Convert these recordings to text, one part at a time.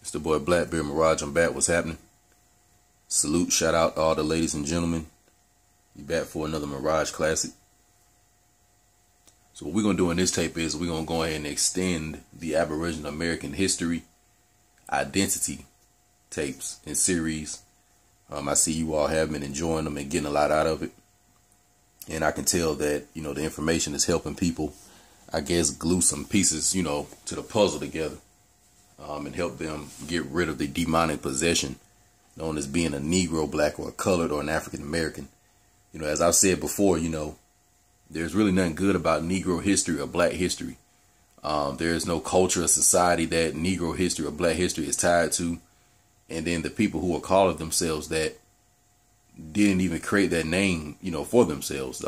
It's the boy Blackbeard Mirage. I'm back. What's happening? Salute, shout out to all the ladies and gentlemen. You back for another Mirage Classic. So what we're going to do in this tape is we're going to go ahead and extend the Aboriginal American history identity tapes in series. I see you all have been enjoying them and getting a lot out of it. And I can tell that, the information is helping people, I guess, glue some pieces, to the puzzle together. And help them get rid of the demonic possession known as being a Negro, black, or a colored, or an African American. As I've said before, there's really nothing good about Negro history or black history. There is no culture or society that Negro history or black history is tied to. And then the people who are calling themselves that didn't even create that name, for themselves.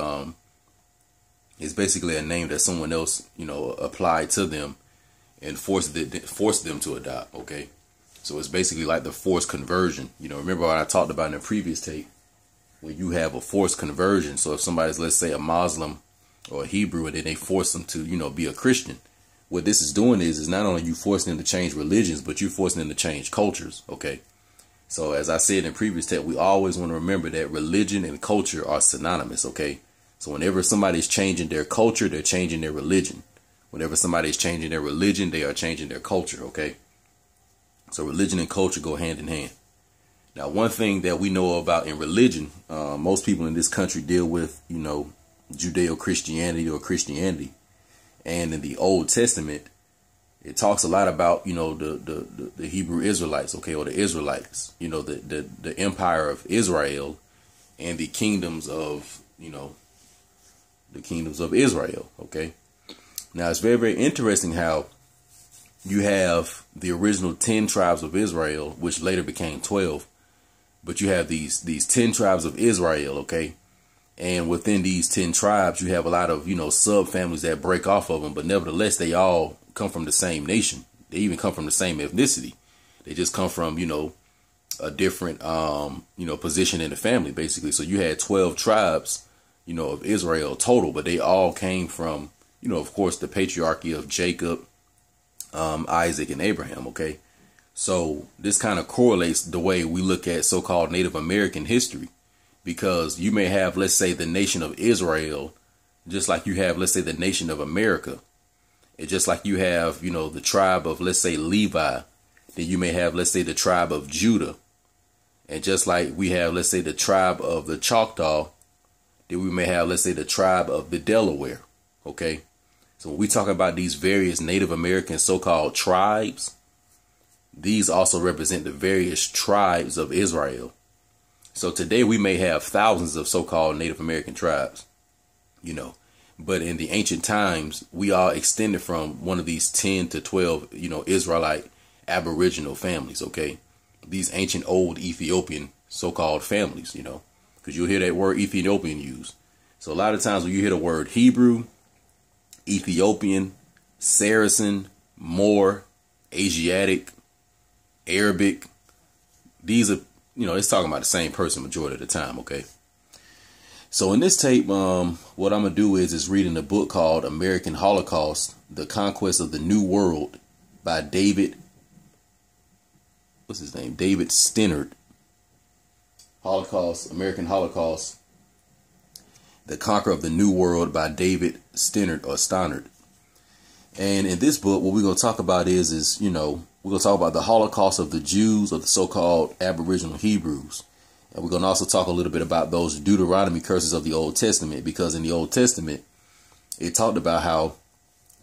It's basically a name that someone else, applied to them and forced them to adopt. Okay, so it's basically like the forced conversion. Remember what I talked about in the previous tape, when you have a forced conversion. So if somebody's, let's say, a Moslem or a Hebrew, and then they force them to, be a Christian, what this is doing is not only you forcing them to change religions, but you're forcing them to change cultures. Okay, so as I said in the previous tape, we always want to remember that religion and culture are synonymous. Okay, so whenever somebody's changing their culture, they're changing their religion. Whenever somebody is changing their religion, they are changing their culture, okay? So religion and culture go hand in hand. Now, one thing that we know about in religion, most people in this country deal with, Judeo-Christianity or Christianity. And in the Old Testament, it talks a lot about, the Hebrew Israelites, okay, or the Israelites, the empire of Israel and the kingdoms of, Israel, okay? Now, it's very, very interesting how you have the original 10 tribes of Israel, which later became 12. But you have these 10 tribes of Israel, okay? And within these 10 tribes, you have a lot of, sub-families that break off of them. But nevertheless, they all come from the same nation. They even come from the same ethnicity. They just come from, a different, position in the family, basically. So you had 12 tribes, of Israel total, but they all came from, of course, the patriarchy of Jacob, Isaac, and Abraham. Okay, so this kind of correlates the way we look at so-called Native American history, because you may have, let's say, the nation of Israel, just like you have, let's say, the nation of America. It's just like you have, the tribe of, let's say, Levi. Then you may have, let's say, the tribe of Judah. And just like we have, let's say, the tribe of the Choctaw, then we may have, let's say, the tribe of the Delaware. Okay. So when we talk about these various Native American so-called tribes, these also represent the various tribes of Israel. So today we may have thousands of so-called Native American tribes, but in the ancient times, we all extended from one of these 10 to 12, Israelite Aboriginal families. Okay. These ancient old Ethiopian so-called families, because you'll hear that word Ethiopian used. So a lot of times when you hear the word Hebrew, Ethiopian, Saracen, Moor, Asiatic, Arabic, these are, it's talking about the same person majority of the time, okay? So in this tape, what I'm going to do is reading a book called American Holocaust, The Conquest of the New World by David, what's his name? David Stennard. Holocaust, American Holocaust, The Conquer of the New World by David Stennard or Stannard. And in this book, what we're going to talk about is we're going to talk about the Holocaust of the Jews, or the so-called Aboriginal Hebrews. And we're going to also talk a little bit about those Deuteronomy curses of the Old Testament, because in the Old Testament, it talked about how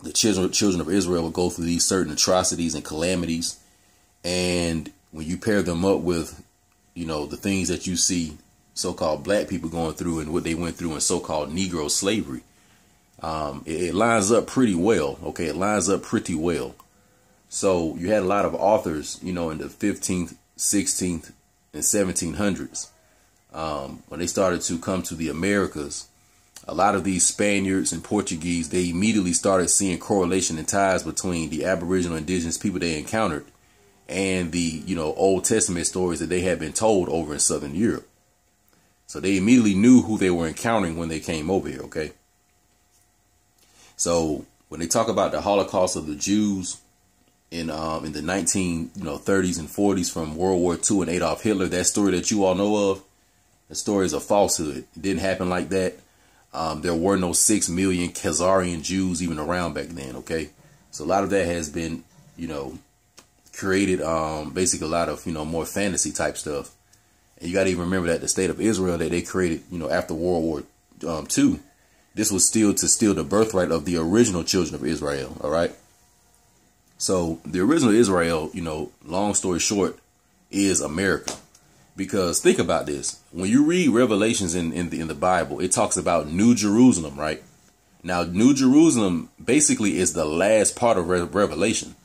the children of Israel would go through these certain atrocities and calamities. And when you pair them up with, the things that you see so-called black people going through and what they went through in so-called Negro slavery, it lines up pretty well. Okay, it lines up pretty well. So you had a lot of authors, in the 15th, 16th, and 1700s, when they started to come to the Americas. A lot of these Spaniards and Portuguese, they immediately started seeing correlation and ties between the Aboriginal indigenous people they encountered and the, Old Testament stories that they had been told over in Southern Europe. So they immediately knew who they were encountering when they came over here, okay? So when they talk about the Holocaust of the Jews, in the 1930s and 40s from World War II and Adolf Hitler. That story that you all know of, the story is a falsehood. It didn't happen like that. There were no 6 million Khazarian Jews even around back then. Okay, so a lot of that has been, created, basically a lot of, more fantasy type stuff. And you got to even remember that the state of Israel that they created, after World War II, this was still to steal the birthright of the original children of Israel. All right. So the original Israel, long story short, is America. Because think about this. When you read Revelations in the Bible, it talks about New Jerusalem, right? Now, New Jerusalem basically is the last part of Revelation.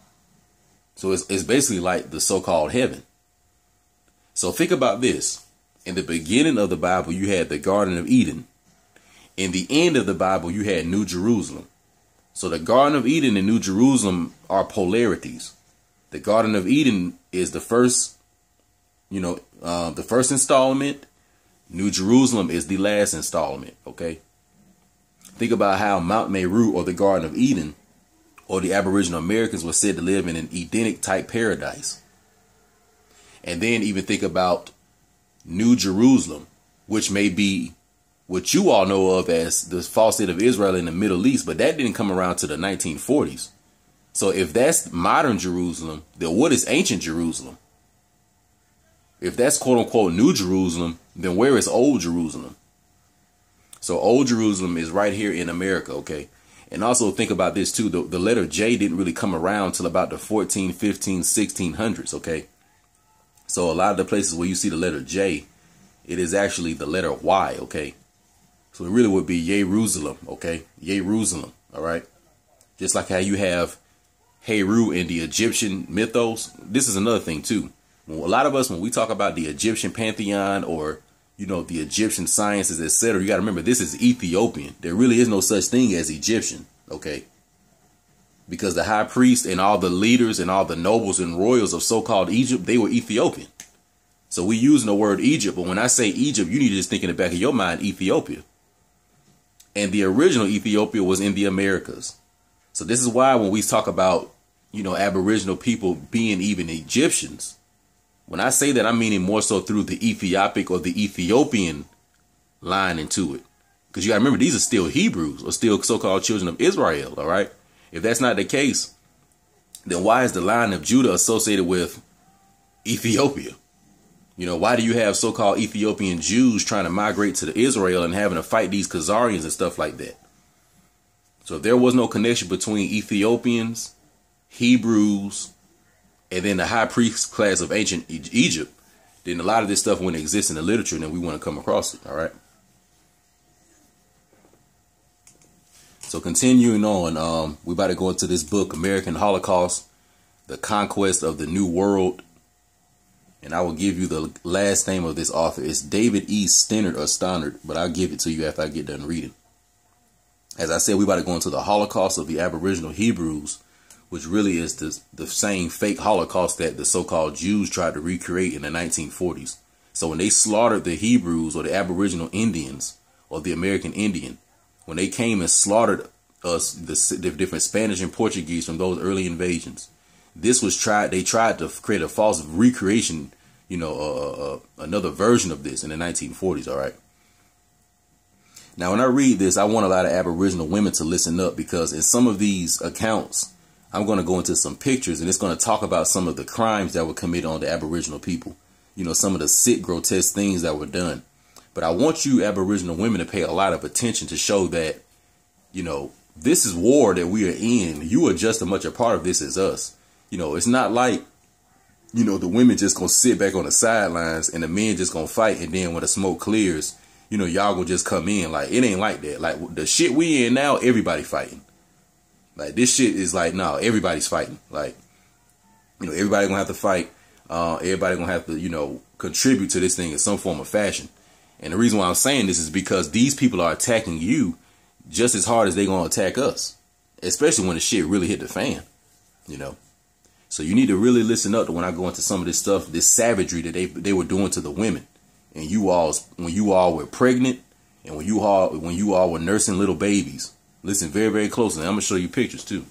So it's basically like the so-called heaven. So think about this. In the beginning of the Bible, you had the Garden of Eden. In the end of the Bible, you had New Jerusalem. So the Garden of Eden and New Jerusalem are polarities. The Garden of Eden is the first, the first installment. New Jerusalem is the last installment. Okay. Think about how Mount Meru, or the Garden of Eden, or the Aboriginal Americans were said to live in an Edenic type paradise. And then even think about New Jerusalem, which may be what you all know of as the false state of Israel in the Middle East, but that didn't come around to the 1940s. So if that's modern Jerusalem, then what is ancient Jerusalem? If that's quote unquote New Jerusalem, then where is Old Jerusalem? So Old Jerusalem is right here in America. Okay. And also think about this too. The letter J didn't really come around till about the 14, 15, 1600s. Okay. So a lot of the places where you see the letter J, it is actually the letter Y. Okay. So it really would be Jerusalem, okay? Jerusalem, all right? Just like how you have Heru in the Egyptian mythos. This is another thing, too. A lot of us, when we talk about the Egyptian pantheon or, the Egyptian sciences, etc., you got to remember this is Ethiopian. There really is no such thing as Egyptian, okay? Because the high priest and all the leaders and all the nobles and royals of so-called Egypt, they were Ethiopian. So we using the word Egypt, but when I say Egypt, you need to just think in the back of your mind, Ethiopia. And the original Ethiopia was in the Americas. So this is why when we talk about, Aboriginal people being even Egyptians, when I say that, I'm meaning more so through the Ethiopic or the Ethiopian line into it. Because you got to remember, these are still Hebrews or still so-called children of Israel. All right. If that's not the case, then why is the line of Judah associated with Ethiopia? Why do you have so-called Ethiopian Jews trying to migrate to Israel and having to fight these Khazarians and stuff like that? So if there was no connection between Ethiopians, Hebrews, and then the high priest class of ancient Egypt, then a lot of this stuff wouldn't exist in the literature and then we want to come across it. All right. So continuing on, we're about to go into this book, American Holocaust, The Conquest of the New World. And I will give you the last name of this author. It's David E. Stannard or Stannard, but I'll give it to you after I get done reading. As I said, we're about to go into the Holocaust of the Aboriginal Hebrews, which really is the same fake Holocaust that the so-called Jews tried to recreate in the 1940s. So when they slaughtered the Hebrews or the Aboriginal Indians or the American Indian, when they came and slaughtered us, the different Spanish and Portuguese from those early invasions, this was they tried to create a false recreation, another version of this in the 1940s. All right. Now, when I read this, I want a lot of Aboriginal women to listen up, because in some of these accounts, I'm going to go into some pictures and it's going to talk about some of the crimes that were committed on the Aboriginal people. Some of the sick, grotesque things that were done. But I want you Aboriginal women to pay a lot of attention to show that, this is war that we are in. You are just as much a part of this as us. It's not like, the women just going to sit back on the sidelines and the men just going to fight. And then when the smoke clears, y'all gonna just come in. Like, it ain't like that. Like, the shit we in now, everybody fighting. Like, this shit is like, no, everybody's fighting. Like, everybody gonna have to fight. Everybody gonna have to, contribute to this thing in some form or fashion. And the reason why I'm saying this is because these people are attacking you just as hard as they gonna attack us. Especially when the shit really hit the fan, So you need to really listen up to when I go into some of this stuff, this savagery that they were doing to the women. And when you all were pregnant and when you all were nursing little babies. Listen very, very closely. I'm going to show you pictures too.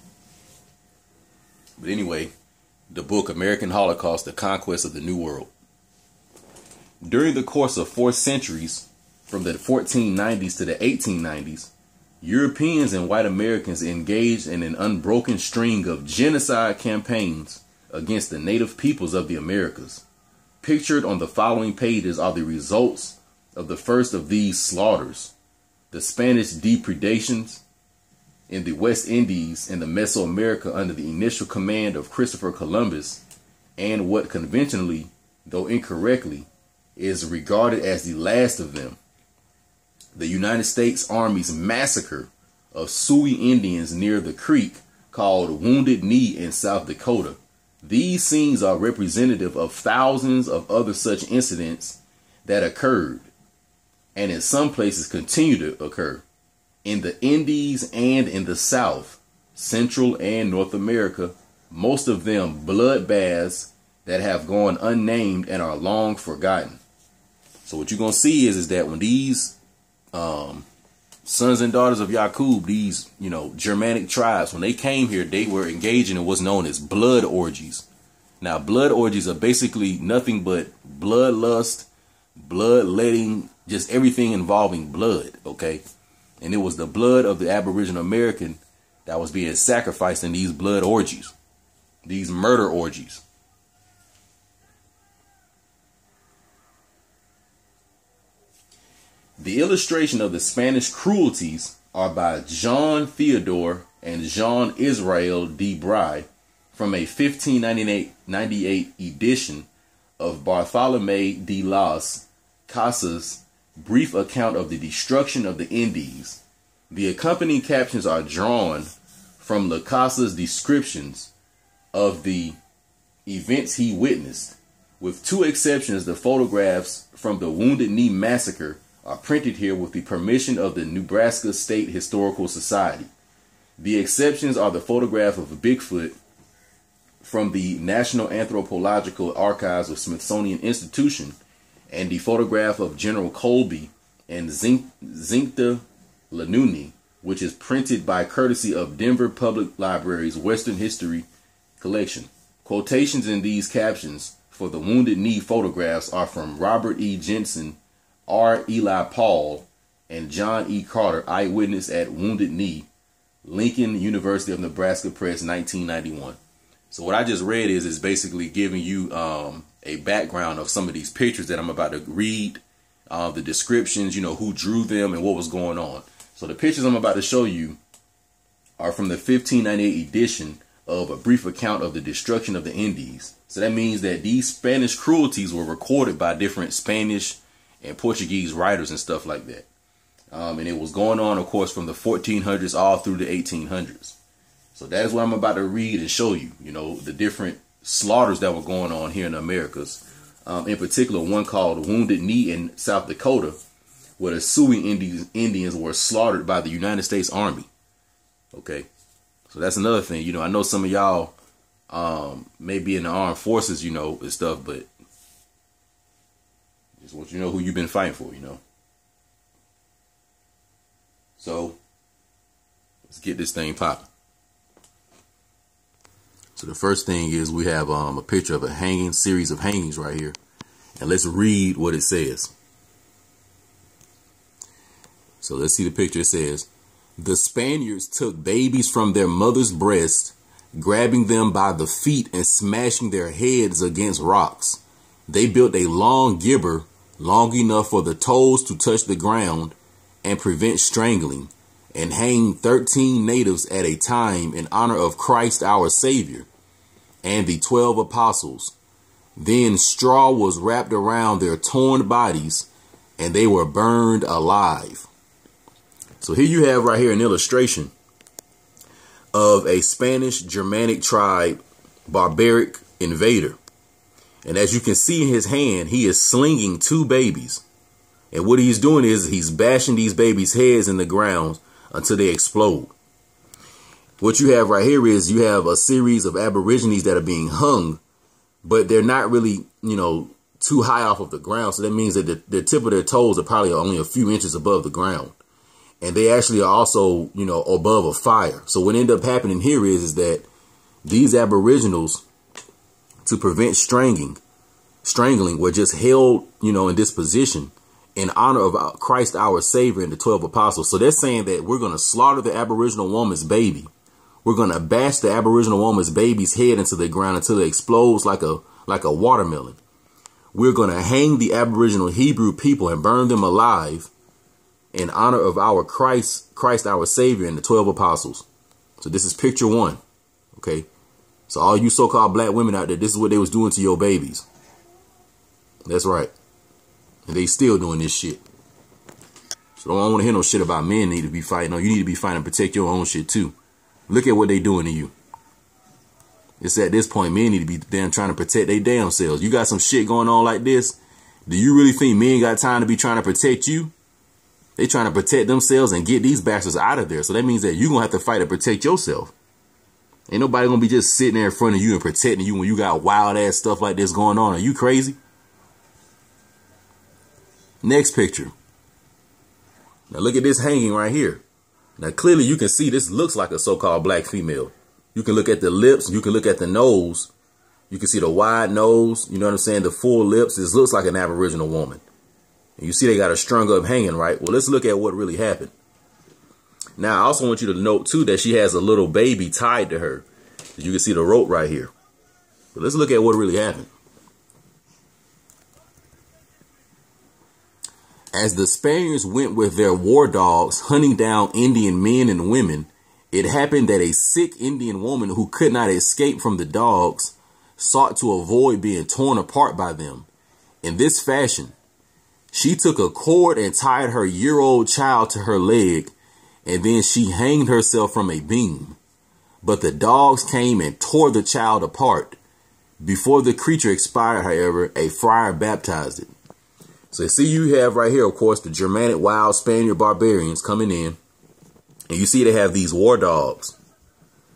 But anyway, the book American Holocaust, The Conquest of the New World. During the course of 4 centuries, from the 1490s to the 1890s, Europeans and white Americans engaged in an unbroken string of genocide campaigns against the native peoples of the Americas. Pictured on the following pages are the results of the first of these slaughters: the Spanish depredations in the West Indies and the Mesoamerica under the initial command of Christopher Columbus, and what conventionally, though incorrectly, is regarded as the last of them, the United States Army's massacre of Sioux Indians near the creek called Wounded Knee in South Dakota. These scenes are representative of thousands of other such incidents that occurred, and in some places continue to occur, in the Indies and in the South, Central and North America, most of them bloodbaths that have gone unnamed and are long forgotten. So what you're going to see is that when these sons and daughters of Yaqub, these, Germanic tribes, when they came here, they were engaging in what's known as blood orgies. Now, blood orgies are basically nothing but bloodlust, bloodletting, just everything involving blood, okay? And it was the blood of the Aboriginal American that was being sacrificed in these blood orgies, these murder orgies. The illustration of the Spanish cruelties are by Jean Theodore and Jean Israel de Bry from a 1598 edition of Bartolomé de las Casas' brief account of the destruction of the Indies. The accompanying captions are drawn from Las Casas' descriptions of the events he witnessed. With 2 exceptions, the photographs from the Wounded Knee massacre are printed here with the permission of the Nebraska State Historical Society. The exceptions are the photograph of Bigfoot from the National Anthropological Archives of Smithsonian Institution and the photograph of General Colby and Zincta Lanuni, which is printed by courtesy of Denver Public Library's Western History Collection. Quotations in these captions for the Wounded Knee photographs are from Robert E. Jensen, R. Eli Paul, and John E. Carter, eyewitness at Wounded Knee, Lincoln University of Nebraska Press, 1991. So what I just read is basically giving you a background of some of these pictures that I'm about to read, the descriptions, who drew them and what was going on. So the pictures I'm about to show you are from the 1598 edition of A Brief Account of the Destruction of the Indies. So that means that these Spanish cruelties were recorded by different Spanish and Portuguese writers and stuff like that. And it was going on, of course, from the 1400s all through the 1800s. So that is what I'm about to read and show you, the different slaughters that were going on here in the Americas. In particular, one called Wounded Knee in South Dakota, where the Sioux Indians were slaughtered by the United States Army. Okay, so that's another thing. I know some of y'all may be in the armed forces, and stuff, but just want you to know who you've been fighting for, So let's get this thing popping. So the first thing is we have a picture of a series of hangings right here. And let's read what it says. So let's see the picture. It says, "The Spaniards took babies from their mother's breast, grabbing them by the feet and smashing their heads against rocks. They built a long gibber long enough for the toes to touch the ground and prevent strangling, and hanged 13 natives at a time in honor of Christ our Savior and the 12 apostles. Then straw was wrapped around their torn bodies, and they were burned alive." So here you have right here an illustration of a Spanish Germanic tribe, barbaric invader. And as you can see in his hand, he is slinging 2 babies. And what he's doing is he's bashing these babies' heads in the ground until they explode. What you have right here is you have a series of Aborigines that are being hung, but they're not really, too high off of the ground. So that means that the tip of their toes are probably only a few inches above the ground. And they actually are also, above a fire. So what ended up happening here is that these Aboriginals to prevent strangling were just held, in this position in honor of Christ our Savior and the 12 apostles. So they're saying that we're going to slaughter the Aboriginal woman's baby. We're going to bash the Aboriginal woman's baby's head into the ground until it explodes like a watermelon. We're going to hang the Aboriginal Hebrew people and burn them alive in honor of our Christ our Savior and the 12 apostles. So this is picture one. Okay. So all you so-called black women out there, this is what they was doing to your babies. That's right. And they still doing this shit. So don't want to hear no shit about men need to be fighting. No, you need to be fighting to protect your own shit too. Look at what they doing to you. It's at this point, men need to be damn trying to protect their damn selves. You got some shit going on like this. Do you really think men got time to be trying to protect you? They trying to protect themselves and get these bastards out of there. So that means that you're going to have to fight to protect yourself. Ain't nobody going to be just sitting there in front of you and protecting you when you got wild ass stuff like this going on. Are you crazy? Next picture. Now look at this hanging right here. Now clearly you can see this looks like a so-called black female. You can look at the lips. You can look at the nose. You can see the wide nose. You know what I'm saying? The full lips. This looks like an Aboriginal woman. And you see they got her strung up hanging, right? Well, let's look at what really happened. Now, I also want you to note, too, that she has a little baby tied to her. You can see the rope right here. But let's look at what really happened. As the Spaniards went with their war dogs hunting down Indian men and women, it happened that a sick Indian woman who could not escape from the dogs sought to avoid being torn apart by them. In this fashion, she took a cord and tied her year-old child to her leg, and then she hanged herself from a beam. But the dogs came and tore the child apart. Before the creature expired, however, a friar baptized it. So see, you have right here, of course, the Germanic wild Spaniard barbarians coming in. And you see they have these war dogs.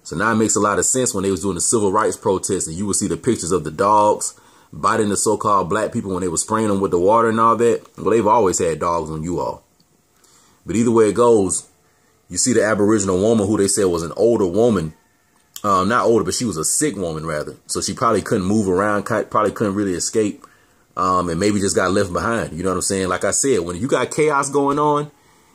So now it makes a lot of sense when they was doing the civil rights protests, and you would see the pictures of the dogs biting the so-called black people when they were spraying them with the water and all that. Well, they've always had dogs on you all. But either way it goes, you see the Aboriginal woman who they said was an older woman. Not older, but she was a sick woman, rather. So she probably couldn't move around, probably couldn't really escape. And maybe just got left behind. You know what I'm saying? Like I said, when you got chaos going on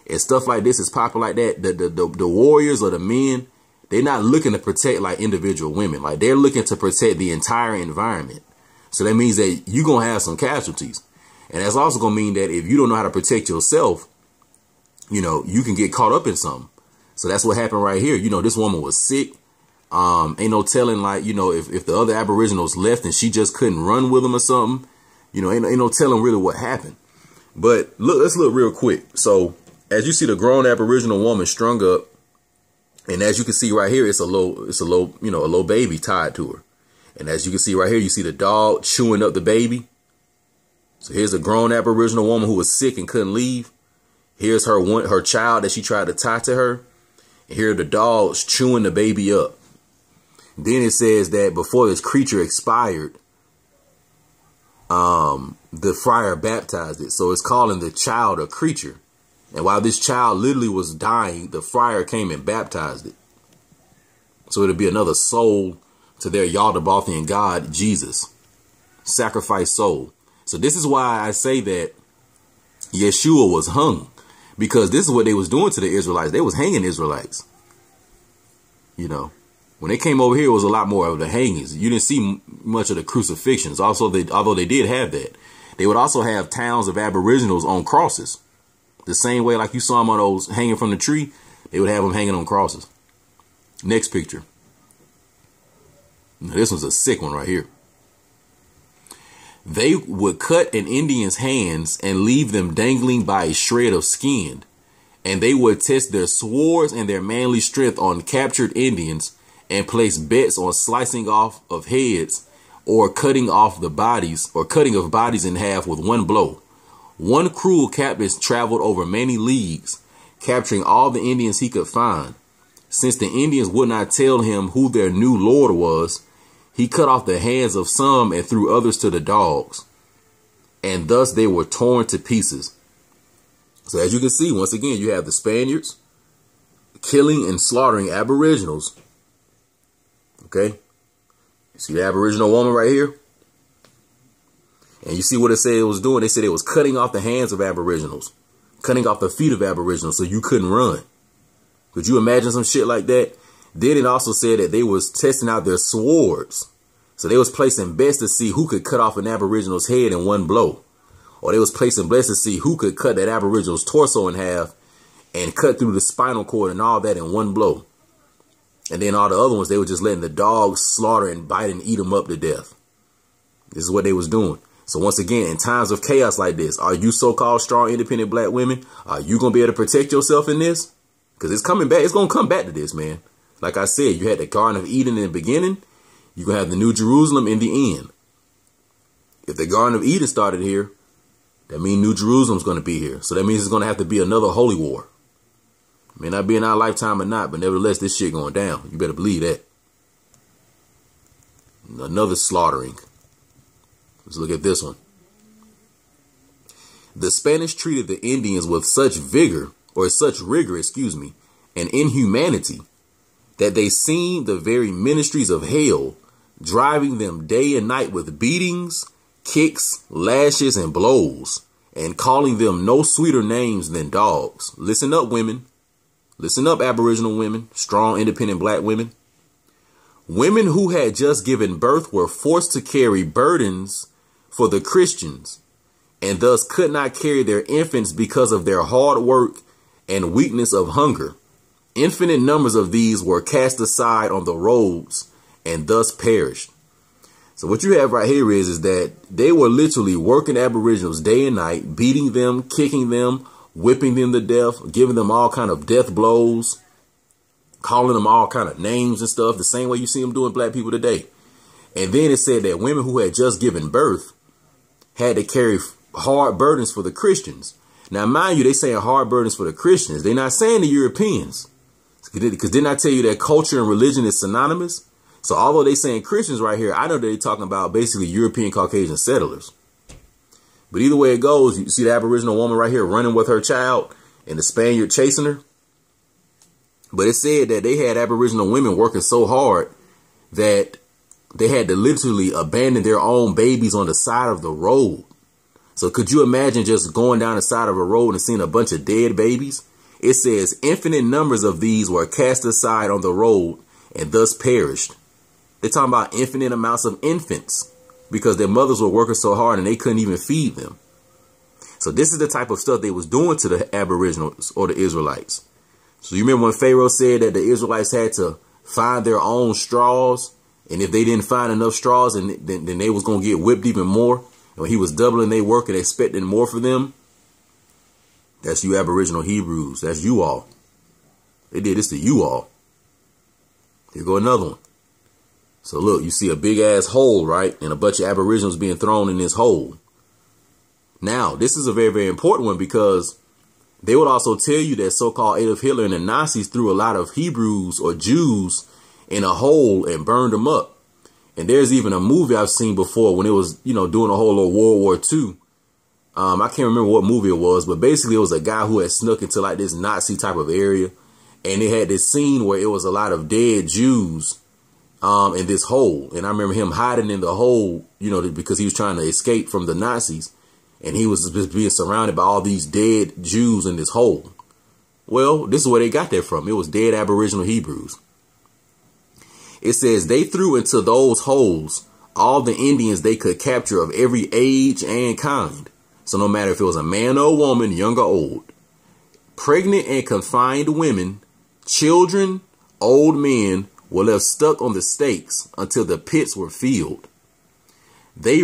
and stuff like this is popping like that, the warriors or the men, they're not looking to protect like individual women. Like they're looking to protect the entire environment. So that means that you're going to have some casualties. And that's also going to mean that if you don't know how to protect yourself, you can get caught up in something. So that's what happened right here. This woman was sick. Ain't no telling, like, if the other Aboriginals left and she just couldn't run with them or something, ain't no telling really what happened. But look, let's look real quick. So as you see the grown Aboriginal woman strung up, and as you can see right here, it's a low baby tied to her. And as you can see right here, you see the dog chewing up the baby. So here's a grown Aboriginal woman who was sick and couldn't leave. Here's her child that she tried to tie to her. And here are the dogs chewing the baby up. Then it says that before this creature expired, the friar baptized it. So it's calling the child a creature. And while this child literally was dying, the friar came and baptized it. So it'll be another soul to their Yaldabaothian God, Jesus. Sacrifice soul. So this is why I say that Yeshua was hung. Because this is what they was doing to the Israelites. They was hanging Israelites. When they came over here, it was a lot more of the hangings. You didn't see much of the crucifixions. Also, although they did have that, they would also have towns of Aboriginals on crosses. The same way like you saw them on those hanging from the tree, they would have them hanging on crosses. Next picture. Now, this one's a sick one right here. They would cut an Indian's hands and leave them dangling by a shred of skin. And they would test their swords and their manly strength on captured Indians and place bets on slicing off of heads or cutting of bodies in half with one blow. One cruel captain traveled over many leagues, capturing all the Indians he could find. Since the Indians would not tell him who their new lord was, he cut off the hands of some and threw others to the dogs. And thus they were torn to pieces. So as you can see, once again, you have the Spaniards killing and slaughtering Aboriginals. Okay. See the Aboriginal woman right here? And you see what it said it was doing? They said it was cutting off the hands of Aboriginals, cutting off the feet of Aboriginals so you couldn't run. Could you imagine some shit like that? Then it also said that they was testing out their swords. So they was placing bets to see who could cut off an Aboriginal's head in one blow. Or they was placing bets to see who could cut that Aboriginal's torso in half and cut through the spinal cord and all that in one blow. And then all the other ones, they were just letting the dogs slaughter and bite and eat them up to death. This is what they was doing. So once again, in times of chaos like this, are you so-called strong, independent black women? Are you going to be able to protect yourself in this? Because it's coming back. It's going to come back to this, man. Like I said, you had the Garden of Eden in the beginning. You're going to have the New Jerusalem in the end. If the Garden of Eden started here, that means New Jerusalem's going to be here. So that means it's going to have to be another holy war. It may not be in our lifetime or not, but nevertheless, this shit going down. You better believe that. Another slaughtering. Let's look at this one. The Spanish treated the Indians with such vigor, or such rigor, and inhumanity, that they seemed the very ministries of hell, driving them day and night with beatings, kicks, lashes, and blows, and calling them no sweeter names than dogs. Listen up, women. Listen up, Aboriginal women, strong, independent black women. Women who had just given birth were forced to carry burdens for the Christians, and thus could not carry their infants because of their hard work and weakness of hunger. Infinite numbers of these were cast aside on the roads and thus perished. So what you have right here is that they were literally working Aboriginals day and night, beating them, kicking them, whipping them to death, giving them all kind of death blows, calling them all kind of names and stuff, the same way you see them doing black people today. And then it said that women who had just given birth had to carry hard burdens for the Christians. Now, mind you, they saying hard burdens for the Christians. They're not saying the Europeans. Because didn't I tell you that culture and religion is synonymous? So although they saying Christians right here, I know they're talking about basically European Caucasian settlers. But either way it goes, you see the Aboriginal woman right here running with her child and the Spaniard chasing her. But it said that they had Aboriginal women working so hard that they had to literally abandon their own babies on the side of the road. So could you imagine just going down the side of a road and seeing a bunch of dead babies? It says infinite numbers of these were cast aside on the road and thus perished. They're talking about infinite amounts of infants because their mothers were working so hard and they couldn't even feed them. So this is the type of stuff they was doing to the Aboriginals or the Israelites. So you remember when Pharaoh said that the Israelites had to find their own straws, and if they didn't find enough straws, then they was going to get whipped even more. And when he was doubling their work and expecting more for them, that's you Aboriginal Hebrews. That's you all. They did this to you all. Here go another one. So look, you see a big ass hole, right? And a bunch of Aboriginals being thrown in this hole. Now, this is a very, very important one because they would also tell you that so-called Adolf Hitler and the Nazis threw a lot of Hebrews or Jews in a hole and burned them up. And there's even a movie I've seen before when it was, you know, doing a whole of World War II. I can't remember what movie it was, but basically it was a guy who had snuck into like this Nazi type of area. And they had this scene where it was a lot of dead Jews in this hole. And I remember him hiding in the hole, you know, because he was trying to escape from the Nazis. And he was just being surrounded by all these dead Jews in this hole. Well, this is where they got that from. It was dead Aboriginal Hebrews. It says they threw into those holes all the Indians they could capture of every age and kind. So no matter if it was a man or a woman, young or old, pregnant and confined women, children, old men were left stuck on the stakes until the pits were filled. The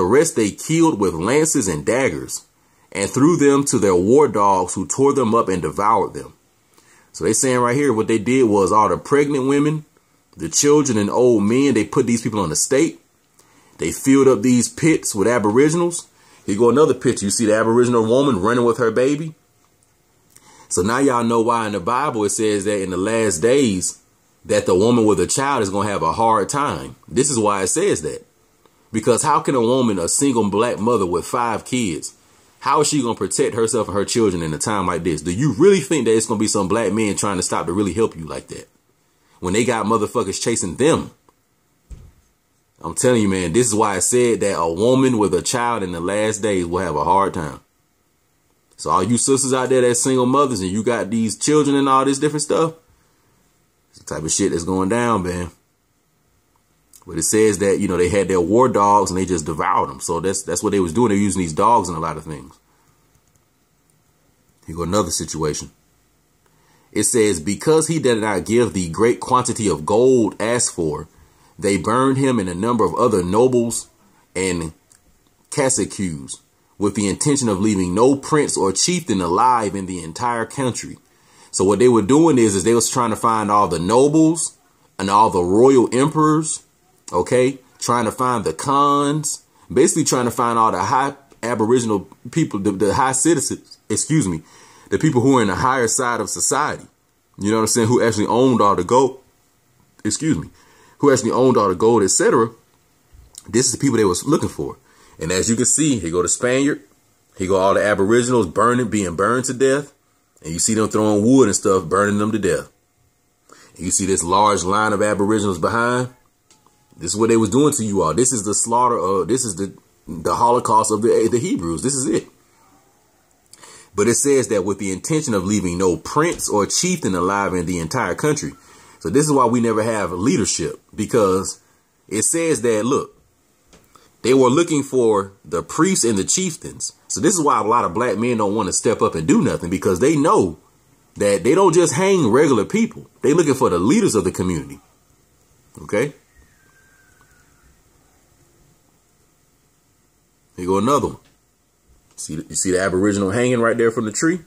rest they killed with lances and daggers and threw them to their war dogs who tore them up and devoured them. So they saying right here what they did was all the pregnant women, the children and old men, they put these people on the stake. They filled up these pits with Aboriginals. Here go another picture. You see the Aboriginal woman running with her baby. So now y'all know why in the Bible it says that in the last days that the woman with a child is going to have a hard time. This is why it says that. Because how can a woman, a single black mother with 5 kids, how is she going to protect herself and her children in a time like this? Do you really think that it's going to be some black men trying to stop to really help you like that? When they got motherfuckers chasing them. I'm telling you, man, this is why I said that a woman with a child in the last days will have a hard time. So all you sisters out there that's single mothers and you got these children and all this different stuff, it's the type of shit that's going down, man. But it says that, you know, they had their war dogs and they just devoured them. So that's what they was doing. They're using these dogs in a lot of things. Here go another situation. It says, because he did not give the great quantity of gold asked for, they burned him and a number of other nobles and caciques with the intention of leaving no prince or chieftain alive in the entire country. So what they were doing is they was trying to find all the nobles and all the royal emperors, okay, trying to find the khans, basically trying to find all the high Aboriginal people, the high citizens, excuse me, the people who are in the higher side of society. You know what I'm saying? Who actually owned all the gold, excuse me, who actually owned all the gold, etc. This is the people they was looking for. And as you can see, here go the Spaniard, here go all the Aboriginals being burned to death. And you see them throwing wood and stuff, burning them to death. And you see this large line of Aboriginals behind. This is what they was doing to you all. This is the slaughter of, this is the Holocaust of the Hebrews. This is it. But it says that with the intention of leaving no prince or chieftain alive in the entire country. So this is why we never have leadership, because it says that, look, they were looking for the priests and the chieftains. So this is why a lot of black men don't want to step up and do nothing, because they know that they don't just hang regular people. They looking for the leaders of the community. Okay. Here go another one. You see the Aboriginal hanging right there from the tree?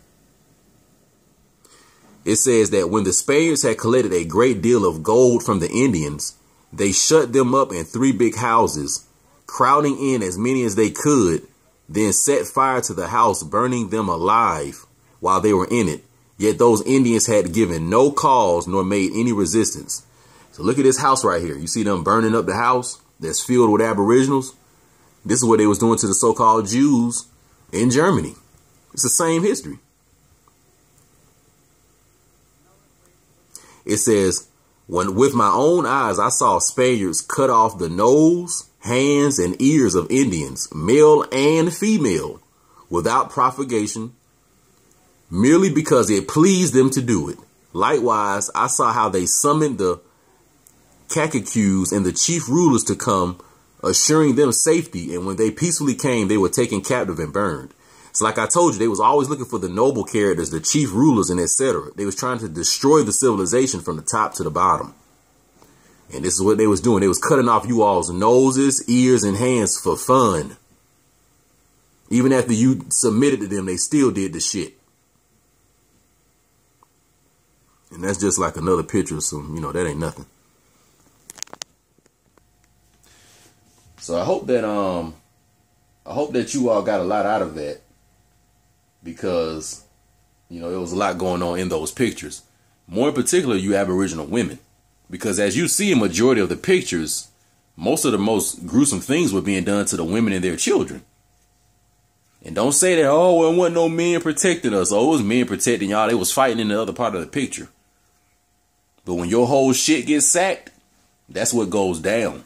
It says that when the Spaniards had collected a great deal of gold from the Indians, they shut them up in 3 big houses, crowding in as many as they could, then set fire to the house, burning them alive while they were in it. Yet those Indians had given no cause nor made any resistance. So look at this house right here. You see them burning up the house that's filled with Aboriginals? This is what they was doing to the so-called Jews in Germany. It's the same history. It says, when with my own eyes I saw Spaniards cut off the nose, hands, and ears of Indians, male and female, without provocation, merely because it pleased them to do it. Likewise, I saw how they summoned the caciques and the chief rulers to come, assuring them safety, and when they peacefully came, they were taken captive and burned. So like I told you, they was always looking for the noble characters, the chief rulers, and etc. They was trying to destroy the civilization from the top to the bottom. And this is what they was doing. They was cutting off you all's noses, ears, and hands for fun. Even after you submitted to them, they still did the shit. And that's just like another picture of some, you know, that ain't nothing. So I hope that you all got a lot out of that, because, you know, there was a lot going on in those pictures. More in particular, you Aboriginal women. Because as you see a majority of the pictures, most of the most gruesome things were being done to the women and their children. And don't say that, oh, well, there wasn't no men protecting us. Oh, it was men protecting y'all. They was fighting in the other part of the picture. But when your whole shit gets sacked, that's what goes down.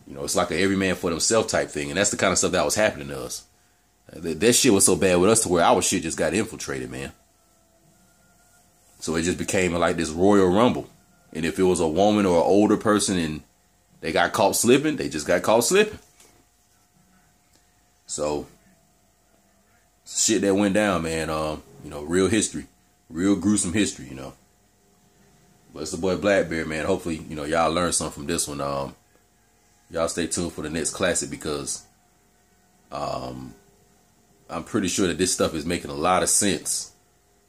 You know, it's like a every man for themselves type thing. And that's the kind of stuff that was happening to us. That shit was so bad with us to where our shit just got infiltrated, man. So it just became like this Royal Rumble. And if it was a woman or an older person and they got caught slipping, they just got caught slipping. So shit that went down, man. You know, real history, real gruesome history, you know. But it's the boy Blackbeard, man. Hopefully, you know, y'all learned something from this one. Y'all stay tuned for the next classic, because I'm pretty sure that this stuff is making a lot of sense,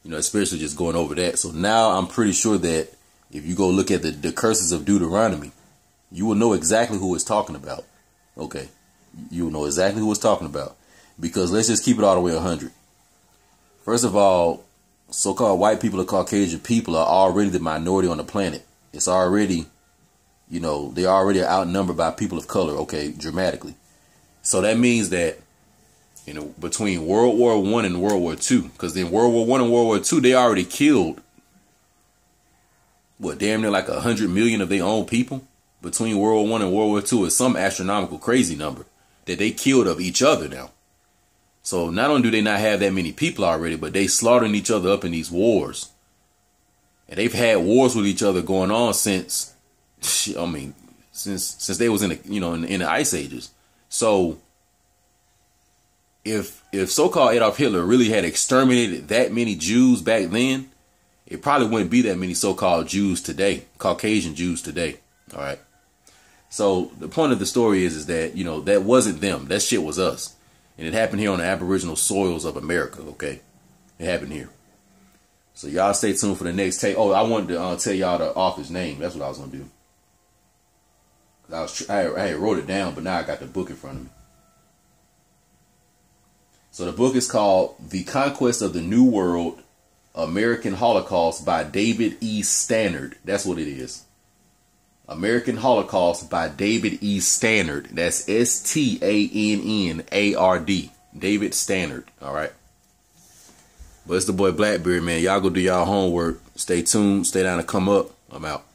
you know, especially just going over that. So now I'm pretty sure that if you go look at the curses of Deuteronomy, you will know exactly who it's talking about. Okay. You will know exactly who it's talking about, because let's just keep it all the way 100. First of all, so-called white people or Caucasian people are already the minority on the planet. It's already, you know, they're already outnumbered by people of color, okay, dramatically. So that means that, you know, between World War I and World War II, because in World War I and World War II, they already killed, what, damn near like 100 million of their own people. between World War I and World War II is some astronomical crazy number that they killed of each other now. So not only do they not have that many people already, but they slaughtering each other up in these wars. And they've had wars with each other going on since, I mean, since they was in the, you know, in the ice ages. So if so-called Adolf Hitler really had exterminated that many Jews back then, it probably wouldn't be that many so-called Jews today, Caucasian Jews today. All right. So the point of the story is that, you know, that wasn't them. That shit was us. And it happened here on the Aboriginal soils of America. OK, it happened here. So y'all stay tuned for the next take. Oh, I wanted to tell y'all the author's name. That's what I was going to do. I wrote it down, but now I got the book in front of me. So the book is called The Conquest of the New World, American Holocaust by David E. Stannard. That's what it is. American Holocaust by David E. Stannard. That's Stannard. David Stannard. All right. But it's the boy Blackbeard, man. Y'all go do y'all homework. Stay tuned. Stay down to come up. I'm out.